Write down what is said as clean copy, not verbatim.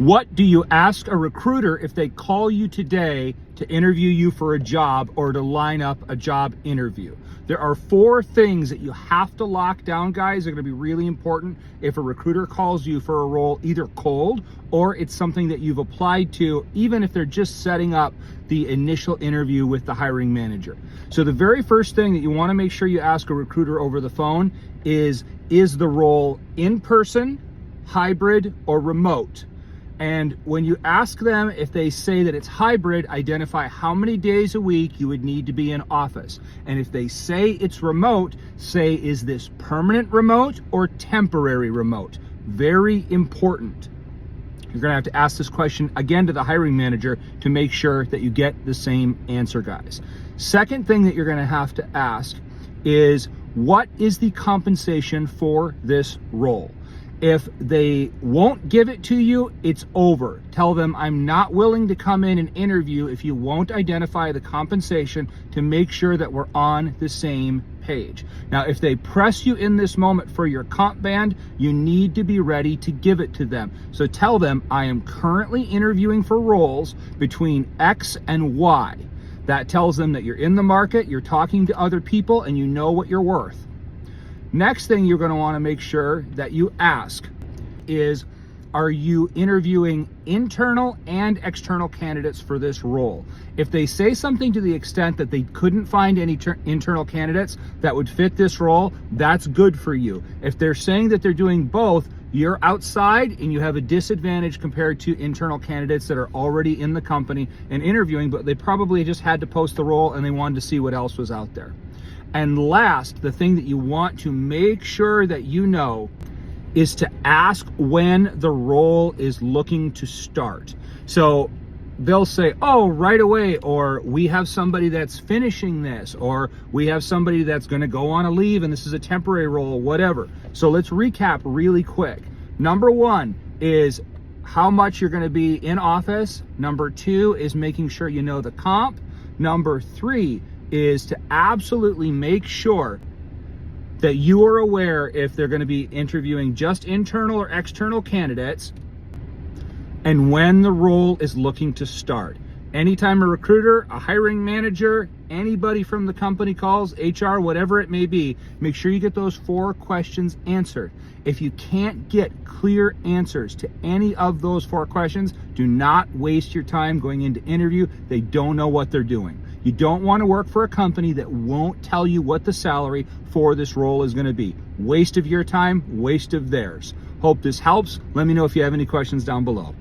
What do you ask a recruiter if they call you today to interview you for a job or to line up a job interview? There are 4 things that you have to lock down, guys. They're going to be really important if a recruiter calls you for a role, either cold or it's something that you've applied to, even if they're just setting up the initial interview with the hiring manager. So the very first thing that you want to make sure you ask a recruiter over the phone is the role in person, hybrid, or remote? And when you ask them, if they say that it's hybrid, identify how many days a week you would need to be in office. And if they say it's remote, say, is this permanent remote or temporary remote? Very important. You're gonna have to ask this question again to the hiring manager to make sure that you get the same answer, guys. Second thing that you're gonna have to ask is, what is the compensation for this role? If they won't give it to you, it's over. Tell them, I'm not willing to come in and interview if you won't identify the compensation, to make sure that we're on the same page. Now, if they press you in this moment for your comp band, you need to be ready to give it to them. So tell them, I am currently interviewing for roles between X and Y. That tells them that you're in the market, you're talking to other people, and you know what you're worth. Next thing you're going to want to make sure that you ask is, are you interviewing internal and external candidates for this role? If they say something to the extent that they couldn't find any internal candidates that would fit this role, that's good for you. If they're saying that they're doing both, you're outside and you have a disadvantage compared to internal candidates that are already in the company and interviewing, but they probably just had to post the role and they wanted to see what else was out there. And last, the thing that you want to make sure that you know is to ask when the role is looking to start. So they'll say, oh, right away, or we have somebody that's finishing this, or we have somebody that's going to go on a leave and this is a temporary role, whatever. So let's recap really quick. Number 1 is how much you're going to be in office. Number 2 is making sure you know the comp. Number 3 is to absolutely make sure that you are aware if they're going to be interviewing just internal or external candidates, and when the role is looking to start. Anytime a recruiter, a hiring manager, anybody from the company calls, HR, whatever it may be, make sure you get those 4 questions answered. If you can't get clear answers to any of those 4 questions, do not waste your time going into interview. They don't know what they're doing. You don't want to work for a company that won't tell you what the salary for this role is going to be. Waste of your time, waste of theirs. Hope this helps. Let me know if you have any questions down below.